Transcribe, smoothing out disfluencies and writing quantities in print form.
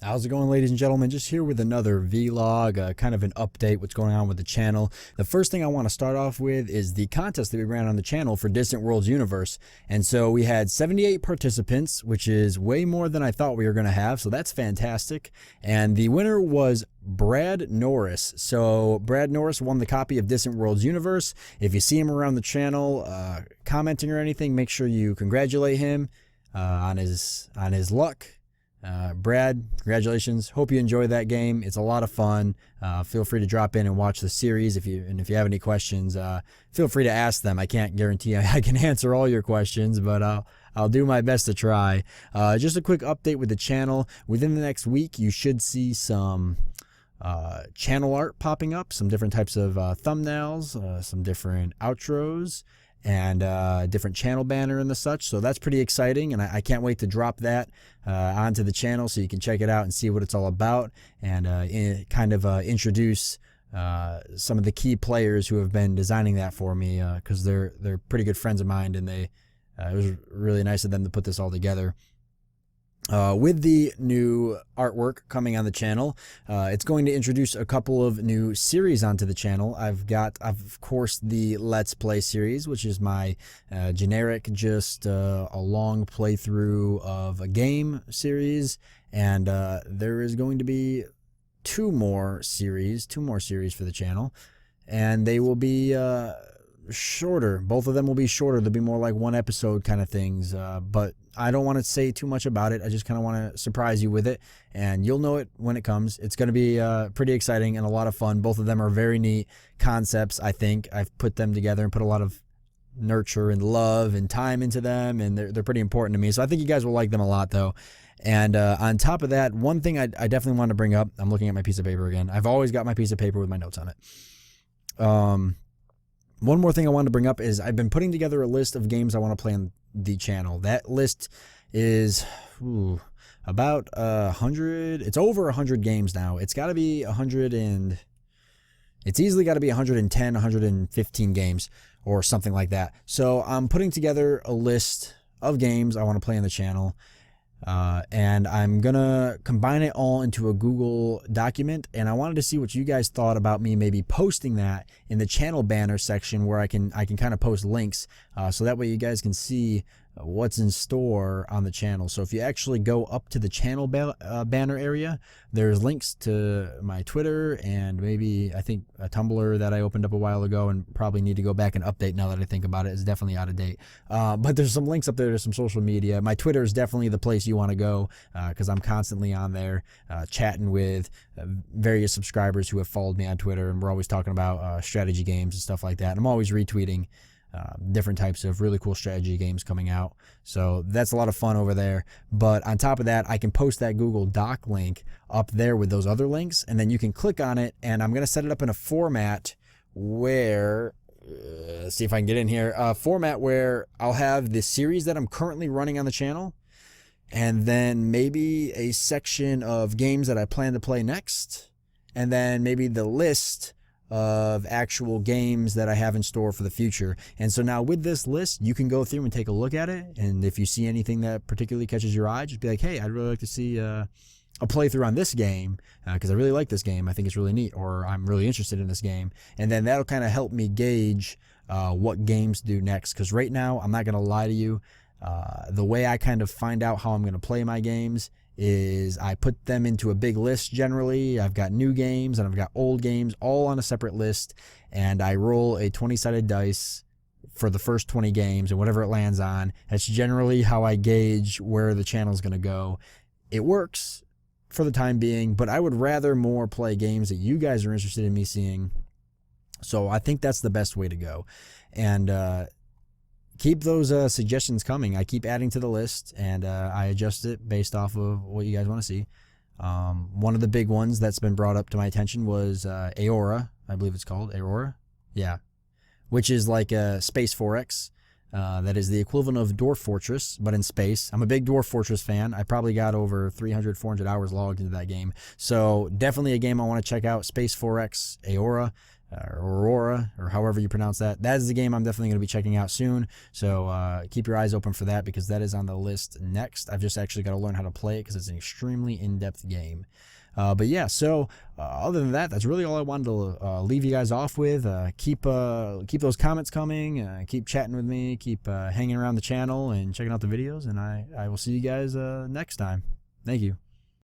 How's it going, ladies and gentlemen? Just here with another vlog, kind of an update, what's going on with the channel. The first thing I want to start off with is the contest that we ran on the channel for Distant Worlds Universe. And so we had 78 participants, which is way more than I thought we were going to have, so that's fantastic. And the winner was Brad Norris. So Brad Norris won the copy of Distant Worlds Universe. If you see him around the channel commenting or anything, make sure you congratulate him on his luck. Brad, congratulations. Hope you enjoyed that game. It's a lot of fun. Feel free to drop in and watch the series. If you have any questions, feel free to ask them. I can't guarantee I can answer all your questions, but I'll do my best to try. Just a quick update with the channel. Within the next week, you should see some channel art popping up, some different types of thumbnails, some different outros, and different channel banner and the such. So that's pretty exciting, and I can't wait to drop that onto the channel so you can check it out and see what it's all about, and introduce some of the key players who have been designing that for me, because they're pretty good friends of mine, and it was really nice of them to put this all together. With the new artwork coming on the channel, it's going to introduce a couple of new series onto the channel. I've got, of course, the Let's Play series, which is my generic, just a long playthrough of a game series, and there is going to be two more series for the channel, and they will be shorter. Both of them will be shorter. They'll be more like one episode kind of things, but I don't want to say too much about it. I just kind of want to surprise you with it, and you'll know it when it comes. It's going to be pretty exciting and a lot of fun. Both of them are very neat concepts. I think I've put them together and put a lot of nurture and love and time into them, and they're pretty important to me. So I think you guys will like them a lot, though. And on top of that, one thing I definitely want to bring up, I'm looking at my piece of paper again. I've always got my piece of paper with my notes on it. One more thing I wanted to bring up is I've been putting together a list of games I want to play on the channel. That list is about 100. It's over 100 games now. It's got to be 100 and it's easily got to be 110, 115 games or something like that. So I'm putting together a list of games I want to play on the channel. And I'm gonna combine it all into a Google document, and I wanted to see what you guys thought about me maybe posting that in the channel banner section, where I can kind of post links, so that way you guys can see what's in store on the channel. So if you actually go up to the channel banner area, there's links to my Twitter and maybe I think a Tumblr that I opened up a while ago and probably need to go back and update now that I think about it. It's definitely out of date. But there's some links up there to some social media. My Twitter is definitely the place you want to go, because I'm constantly on there chatting with various subscribers who have followed me on Twitter, and we're always talking about strategy games and stuff like that. And I'm always retweeting different types of really cool strategy games coming out. So that's a lot of fun over there. But on top of that, I can post that Google Doc link up there with those other links, and then you can click on it, and I'm going to set it up in a format where, let's see if I can get in here, a format where I'll have the series that I'm currently running on the channel, and then maybe a section of games that I plan to play next, and then maybe the list of actual games that I have in store for the future. And so now with this list, you can go through and take a look at it, and if you see anything that particularly catches your eye, just be like, hey, I'd really like to see a playthrough on this game, because I really like this game, I think it's really neat, or I'm really interested in this game. And then that'll kind of help me gauge what games to do next, because right now, I'm not going to lie to you, the way I kind of find out how I'm going to play my games is I put them into a big list generally. I've got new games and I've got old games all on a separate list, and I roll a 20-sided dice for the first 20 games, and whatever it lands on, that's generally how I gauge where the channel's going to go. It works for the time being, but I would rather more play games that you guys are interested in me seeing. So I think that's the best way to go. And keep those suggestions coming. I keep adding to the list, and I adjust it based off of what you guys want to see. One of the big ones that's been brought up to my attention was Aora. I believe it's called Aora. Yeah. Which is like a Space 4X. That is the equivalent of Dwarf Fortress, but in space. I'm a big Dwarf Fortress fan. I probably got over 300, 400 hours logged into that game. So definitely a game I want to check out. Space 4X, Aora. Aurora, or however you pronounce that. That is the game I'm definitely going to be checking out soon. So keep your eyes open for that, because that is on the list next. I've just actually got to learn how to play it because it's an extremely in-depth game. But yeah, so other than that, that's really all I wanted to leave you guys off with. Keep those comments coming. Keep chatting with me. Keep hanging around the channel and checking out the videos. And I will see you guys next time. Thank you.